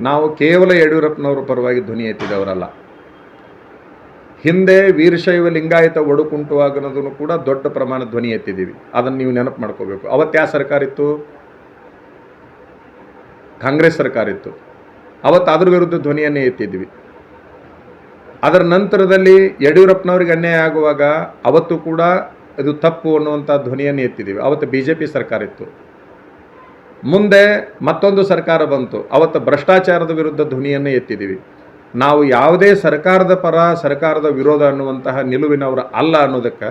ನಾವು ಕೇವಲ ಯಡಿಯೂರಪ್ಪನವರ ಪರವಾಗಿ ಧ್ವನಿ ಎತ್ತಿದವರಲ್ಲ. ಹಿಂದೆ ವೀರಶೈವ ಲಿಂಗಾಯತ ಒಡುಕುಂಟುವಾಗೋದನ್ನು ಕೂಡ ದೊಡ್ಡ ಪ್ರಮಾಣ ಧ್ವನಿ ಎತ್ತಿದ್ದೀವಿ. ಅದನ್ನು ನೀವು ನೆನಪು ಮಾಡ್ಕೋಬೇಕು. ಅವತ್ತು ಯಾವ ಸರ್ಕಾರ ಇತ್ತು? ಕಾಂಗ್ರೆಸ್ ಸರ್ಕಾರ ಇತ್ತು. ಅವತ್ತು ಅದ್ರ ವಿರುದ್ಧ ಧ್ವನಿಯನ್ನೇ ಎತ್ತಿದ್ವಿ. ಅದರ ನಂತರದಲ್ಲಿ ಯಡಿಯೂರಪ್ಪನವ್ರಿಗೆ ಅನ್ಯಾಯ ಆಗುವಾಗ ಅವತ್ತು ಕೂಡ ಇದು ತಪ್ಪು ಅನ್ನುವಂಥ ಧ್ವನಿಯನ್ನು ಎತ್ತಿದ್ದೀವಿ. ಅವತ್ತು BJP ಸರ್ಕಾರ ಇತ್ತು. ಮುಂದೆ ಮತ್ತೊಂದು ಸರ್ಕಾರ ಬಂತು. ಅವತ್ತು ಭ್ರಷ್ಟಾಚಾರದ ವಿರುದ್ಧ ಧ್ವನಿಯನ್ನೇ ಎತ್ತಿದ್ದೀವಿ. ನಾವು ಯಾವುದೇ ಸರ್ಕಾರದ ಪರ ಸರ್ಕಾರದ ವಿರೋಧ ಅನ್ನುವಂತಹ ನಿಲುವಿನವರು ಅಲ್ಲ ಅನ್ನೋದಕ್ಕೆ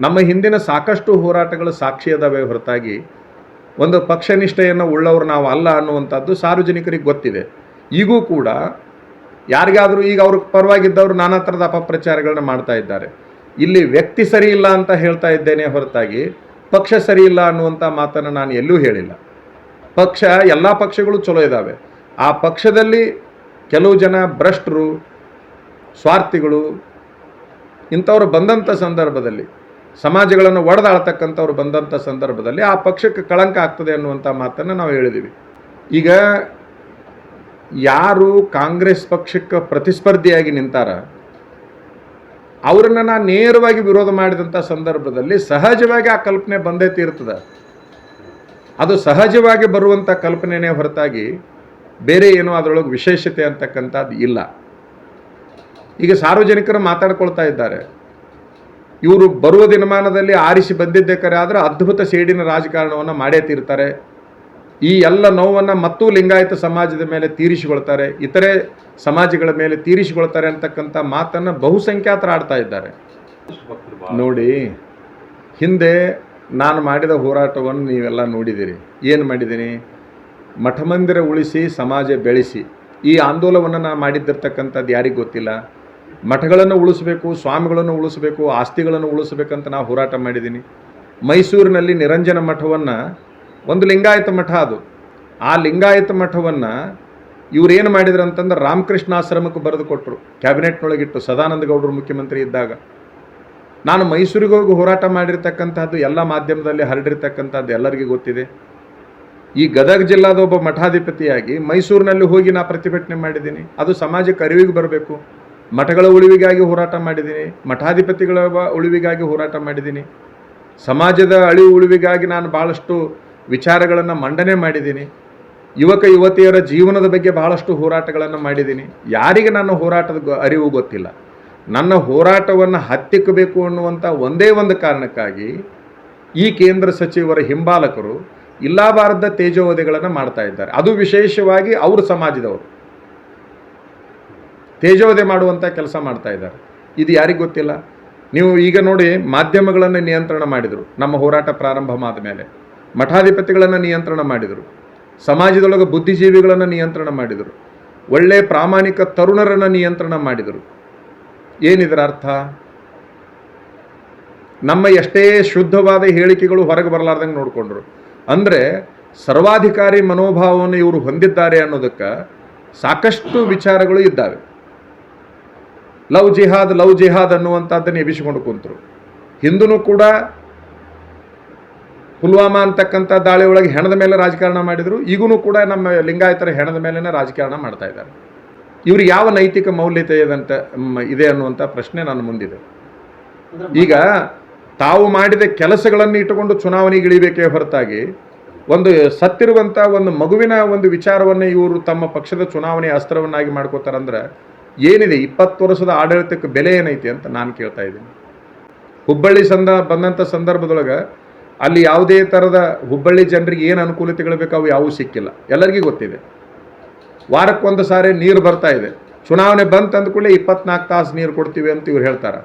ನಮ್ಮ ಹಿಂದಿನ ಸಾಕಷ್ಟು ಹೋರಾಟಗಳು ಸಾಕ್ಷಿಯದವೇ ಹೊರತಾಗಿ ಒಂದು ಪಕ್ಷನಿಷ್ಠೆಯನ್ನು ಉಳ್ಳವರು ನಾವು ಅಲ್ಲ ಅನ್ನುವಂಥದ್ದು ಸಾರ್ವಜನಿಕರಿಗೆ ಗೊತ್ತಿದೆ. ಈಗೂ ಕೂಡ ಯಾರಿಗಾದರೂ ಈಗ ಅವ್ರ ಪರವಾಗಿದ್ದವರು ನಾನಾ ಥರದ ಅಪಪ್ರಚಾರಗಳನ್ನ ಮಾಡ್ತಾ ಇದ್ದಾರೆ. ಇಲ್ಲಿ ವ್ಯಕ್ತಿ ಸರಿ ಇಲ್ಲ ಅಂತ ಹೇಳ್ತಾ ಇದ್ದೇನೆ ಹೊರತಾಗಿ ಪಕ್ಷ ಸರಿ ಇಲ್ಲ ಅನ್ನುವಂಥ ಮಾತನ್ನು ನಾನು ಎಲ್ಲೂ ಹೇಳಿಲ್ಲ. ಪಕ್ಷ ಎಲ್ಲ ಪಕ್ಷಗಳು ಚಲೋ ಇದ್ದಾವೆ. ಆ ಪಕ್ಷದಲ್ಲಿ ಕೆಲವು ಜನ ಭ್ರಷ್ಟರು, ಸ್ವಾರ್ಥಿಗಳು ಇಂಥವ್ರು ಬಂದಂಥ ಸಂದರ್ಭದಲ್ಲಿ, ಸಮಾಜಗಳನ್ನು ಒಡೆದಾಳ್ತಕ್ಕಂಥವ್ರು ಬಂದಂಥ ಸಂದರ್ಭದಲ್ಲಿ ಆ ಪಕ್ಷಕ್ಕೆ ಕಳಂಕ ಆಗ್ತದೆ ಅನ್ನುವಂಥ ಮಾತನ್ನು ನಾವು ಹೇಳಿದ್ದೀವಿ. ಈಗ ಯಾರು ಕಾಂಗ್ರೆಸ್ ಪಕ್ಷಕ್ಕೆ ಪ್ರತಿಸ್ಪರ್ಧಿಯಾಗಿ ನಿಂತಾರ ಅವರನ್ನು ನಾನು ನೇರವಾಗಿ ವಿರೋಧ ಮಾಡಿದಂಥ ಸಂದರ್ಭದಲ್ಲಿ ಸಹಜವಾಗಿ ಆ ಕಲ್ಪನೆ ಬಂದೇ ತೀರ್ತದೆ. ಅದು ಸಹಜವಾಗಿ ಬರುವಂಥ ಕಲ್ಪನೆನೇ ಹೊರತಾಗಿ ಬೇರೆ ಏನೋ ಅದರೊಳಗೆ ವಿಶೇಷತೆ ಅಂತಕ್ಕಂಥದ್ದು ಇಲ್ಲ. ಈಗ ಸಾರ್ವಜನಿಕರು ಮಾತಾಡ್ಕೊಳ್ತಾ ಇದ್ದಾರೆ, ಇವರು ಬರುವ ದಿನಮಾನದಲ್ಲಿ ಆರಿಸಿ ಬಂದಿದ್ದೇ ಕರೆ ಆದರೆ ಅದ್ಭುತ ಸೇಡಿನ ರಾಜಕಾರಣವನ್ನು ಮಾಡೇ ತೀರ್ತಾರೆ, ಈ ಎಲ್ಲ ನೋವನ್ನು ಮತ್ತೂ ಲಿಂಗಾಯತ ಸಮಾಜದ ಮೇಲೆ ತೀರಿಸಿಕೊಳ್ತಾರೆ, ಇತರೆ ಸಮಾಜಗಳ ಮೇಲೆ ತೀರಿಸಿಕೊಳ್ತಾರೆ ಅಂತಕ್ಕಂಥ ಮಾತನ್ನು ಬಹುಸಂಖ್ಯಾತರು ಆಡ್ತಾ ಇದ್ದಾರೆ. ನೋಡಿ, ಹಿಂದೆ ನಾನು ಮಾಡಿದ ಹೋರಾಟವನ್ನು ನೀವೆಲ್ಲ ನೋಡಿದ್ದೀರಿ. ಏನು ಮಾಡಿದ್ದೀನಿ? ಮಠಮಂದಿರ ಉಳಿಸಿ ಸಮಾಜ ಬೆಳೆಸಿ ಈ ಆಂದೋಲನವನ್ನು ನಾನು ಮಾಡಿದ್ದಿರ್ತಕ್ಕಂಥದ್ದು ಯಾರಿಗೆ ಗೊತ್ತಿಲ್ಲ? ಮಠಗಳನ್ನು ಉಳಿಸಬೇಕು, ಸ್ವಾಮಿಗಳನ್ನು ಉಳಿಸಬೇಕು, ಆಸ್ತಿಗಳನ್ನು ಉಳಿಸಬೇಕಂತ ನಾವು ಹೋರಾಟ ಮಾಡಿದ್ದೀನಿ. ಮೈಸೂರಿನಲ್ಲಿ ನಿರಂಜನ ಮಠವನ್ನು, ಒಂದು ಲಿಂಗಾಯತ ಮಠ ಅದು, ಆ ಲಿಂಗಾಯತ ಮಠವನ್ನು ಇವ್ರು ಏನು ಮಾಡಿದ್ರು ಅಂತಂದ್ರೆ ರಾಮಕೃಷ್ಣ ಆಶ್ರಮಕ್ಕೆ ಬರೆದು ಕೊಟ್ಟರು, ಕ್ಯಾಬಿನೆಟ್ನೊಳಗಿಟ್ಟು ಸದಾನಂದ ಗೌಡರು ಮುಖ್ಯಮಂತ್ರಿ ಇದ್ದಾಗ. ನಾನು ಮೈಸೂರಿಗೆ ಹೋಗಿ ಹೋರಾಟ ಮಾಡಿರ್ತಕ್ಕಂಥದ್ದು ಎಲ್ಲ ಮಾಧ್ಯಮದಲ್ಲಿ ಹರಡಿರ್ತಕ್ಕಂಥದ್ದು ಎಲ್ಲರಿಗೂ ಗೊತ್ತಿದೆ. ಈ ಗದಗ ಜಿಲ್ಲಾದ ಒಬ್ಬ ಮಠಾಧಿಪತಿಯಾಗಿ ಮೈಸೂರಿನಲ್ಲಿ ಹೋಗಿ ನಾನು ಪ್ರತಿಭಟನೆ ಮಾಡಿದ್ದೀನಿ. ಅದು ಸಮಾಜಕ್ಕೆ ಅರಿವಿಗೆ ಬರಬೇಕು. ಮಠಗಳ ಉಳಿವಿಗಾಗಿ ಹೋರಾಟ ಮಾಡಿದ್ದೀನಿ, ಮಠಾಧಿಪತಿಗಳ ಉಳಿವಿಗಾಗಿ ಹೋರಾಟ ಮಾಡಿದ್ದೀನಿ, ಸಮಾಜದ ಉಳಿವಿಗಾಗಿ ನಾನು ಭಾಳಷ್ಟು ವಿಚಾರಗಳನ್ನು ಮಂಡನೆ ಮಾಡಿದ್ದೀನಿ, ಯುವಕ ಯುವತಿಯರ ಜೀವನದ ಬಗ್ಗೆ ಬಹಳಷ್ಟು ಹೋರಾಟಗಳನ್ನು ಮಾಡಿದ್ದೀನಿ. ಯಾರಿಗೆ ನನ್ನ ಹೋರಾಟದ ಅರಿವು ಗೊತ್ತಿಲ್ಲ. ನನ್ನ ಹೋರಾಟವನ್ನು ಹತ್ತಿಕ್ಕಬೇಕು ಅನ್ನುವಂಥ ಒಂದೇ ಒಂದು ಕಾರಣಕ್ಕಾಗಿ ಈ ಕೇಂದ್ರ ಸಚಿವರ ಹಿಂಬಾಲಕರು ಇಲ್ಲಬಾರದ ತೇಜೋವಧೆಗಳನ್ನು ಮಾಡ್ತಾ ಇದ್ದಾರೆ. ಅದು ವಿಶೇಷವಾಗಿ ಅವ್ರ ಸಮಾಜದವರು ತೇಜೋವಧೆ ಮಾಡುವಂಥ ಕೆಲಸ ಮಾಡ್ತಾ ಇದ್ದಾರೆ. ಇದು ಯಾರಿಗೆ ಗೊತ್ತಿಲ್ಲ? ನೀವು ಈಗ ನೋಡಿ, ಮಾಧ್ಯಮಗಳನ್ನು ನಿಯಂತ್ರಣ ಮಾಡಿದರು ನಮ್ಮ ಹೋರಾಟ ಪ್ರಾರಂಭ ಆದ ಮೇಲೆ, ಮಠಾಧಿಪತಿಗಳನ್ನು ನಿಯಂತ್ರಣ ಮಾಡಿದರು, ಸಮಾಜದೊಳಗೆ ಬುದ್ಧಿಜೀವಿಗಳನ್ನು ನಿಯಂತ್ರಣ ಮಾಡಿದರು, ಒಳ್ಳೆಯ ಪ್ರಾಮಾಣಿಕ ತರುಣರನ್ನು ನಿಯಂತ್ರಣ ಮಾಡಿದರು. ಏನಿದರ ಅರ್ಥ? ನಮ್ಮ ಎಷ್ಟೇ ಶುದ್ಧವಾದ ಹೇಳಿಕೆಗಳು ಹೊರಗೆ ಬರಲಾರ್ದಂಗೆ ನೋಡಿಕೊಂಡ್ರು. ಅಂದರೆ ಸರ್ವಾಧಿಕಾರಿ ಮನೋಭಾವವನ್ನು ಇವರು ಹೊಂದಿದ್ದಾರೆ ಅನ್ನೋದಕ್ಕೆ ಸಾಕಷ್ಟು ವಿಚಾರಗಳು ಇದ್ದಾವೆ. ಲವ್ ಜಿಹಾದ್ ಅನ್ನುವಂಥದ್ದನ್ನು ಎಬ್ಬಿಸಿಕೊಂಡು ಕುಂತರು. ಹಿಂದೂ ಕೂಡ ಪುಲ್ವಾಮಾ ಅಂತಕ್ಕಂಥ ದಾಳಿ ಒಳಗೆ ಹೆಣದ ಮೇಲೆ ರಾಜಕಾರಣ ಮಾಡಿದರು. ಈಗೂ ಕೂಡ ನಮ್ಮ ಲಿಂಗಾಯತರ ಹೆಣದ ಮೇಲಿನ ರಾಜಕಾರಣ ಮಾಡ್ತಾ ಇದ್ದಾರೆ. ಇವರು ಯಾವ ನೈತಿಕ ಮೌಲ್ಯತೆ ಇದೆ ಅನ್ನುವಂಥ ಪ್ರಶ್ನೆ ನನ್ನ ಮುಂದಿದೆ. ಈಗ ತಾವು ಮಾಡಿದ ಕೆಲಸಗಳನ್ನು ಇಟ್ಟುಕೊಂಡು ಚುನಾವಣೆಗೆ ಇಳಿಬೇಕೇ ಹೊರತಾಗಿ ಒಂದು ಸತ್ತಿರುವಂಥ ಒಂದು ಮಗುವಿನ ಒಂದು ವಿಚಾರವನ್ನು ಇವರು ತಮ್ಮ ಪಕ್ಷದ ಚುನಾವಣೆ ಅಸ್ತ್ರವನ್ನಾಗಿ ಮಾಡ್ಕೋತಾರಂದ್ರೆ ಏನಿದೆ? 20 ವರ್ಷದ ಆಡಳಿತಕ್ಕೆ ಬೆಲೆ ಏನೈತಿ ಅಂತ ನಾನು ಕೇಳ್ತಾ ಇದ್ದೀನಿ. ಹುಬ್ಬಳ್ಳಿ ಬಂದಂಥ ಸಂದರ್ಭದೊಳಗೆ ಅಲ್ಲಿ ಯಾವುದೇ ಥರದ ಹುಬ್ಬಳ್ಳಿ ಜನರಿಗೆ ಏನು ಅನುಕೂಲತೆಗಳು ಬೇಕು ಅವು ಯಾವುವು ಸಿಕ್ಕಿಲ್ಲ, ಎಲ್ಲರಿಗೂ ಗೊತ್ತಿದೆ. ವಾರಕ್ಕೊಂದು ಸಾರಿ ನೀರು ಬರ್ತಾ ಇದೆ. ಚುನಾವಣೆ ಬಂತು ಅಂದ್ಕೂಡಲೇ 24 ತಾಸು ನೀರು ಕೊಡ್ತೀವಿ ಅಂತ ಇವ್ರು ಹೇಳ್ತಾರೆ.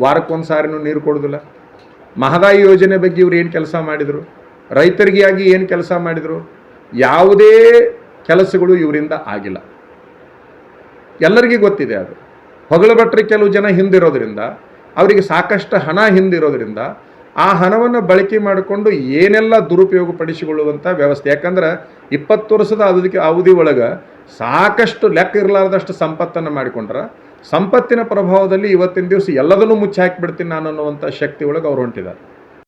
ವಾರಕ್ಕೊಂದು ಸಾರಿನೂ ನೀರು ಕೊಡೋದಿಲ್ಲ. ಮಹದಾಯಿ ಯೋಜನೆ ಬಗ್ಗೆ ಇವ್ರು ಏನು ಕೆಲಸ ಮಾಡಿದರು? ರೈತರಿಗಾಗಿ ಏನು ಕೆಲಸ ಮಾಡಿದರು? ಯಾವುದೇ ಕೆಲಸಗಳು ಇವರಿಂದ ಆಗಿಲ್ಲ. ಎಲ್ಲರಿಗೂ ಗೊತ್ತಿದೆ. ಅದು ಹೊಗಳಭಟ್ರು ಕೆಲವು ಜನ ಹಿಂದಿರೋದ್ರಿಂದ, ಅವರಿಗೆ ಸಾಕಷ್ಟು ಹಣ ಹಿಂದಿರೋದ್ರಿಂದ ಆ ಹಣವನ್ನು ಬಳಕೆ ಮಾಡಿಕೊಂಡು ಏನೆಲ್ಲ ದುರುಪಯೋಗ ಪಡಿಸಿಕೊಳ್ಳುವಂಥ ವ್ಯವಸ್ಥೆ. ಯಾಕಂದ್ರೆ 20 ವರ್ಷದ ಅವಧಿ ಒಳಗೆ ಸಾಕಷ್ಟು ಲೆಕ್ಕ ಇರಲಾರ್ದಷ್ಟು ಸಂಪತ್ತನ್ನು ಮಾಡಿಕೊಂಡ್ರೆ ಸಂಪತ್ತಿನ ಪ್ರಭಾವದಲ್ಲಿ ಇವತ್ತಿನ ದಿವಸ ಎಲ್ಲದನ್ನೂ ಮುಚ್ಚಿ ಹಾಕಿಬಿಡ್ತೀನಿ ನಾನು ಅನ್ನುವಂಥ ಶಕ್ತಿ ಒಳಗೆ ಅವ್ರು ಹೊಂಟಿದ್ದಾರೆ.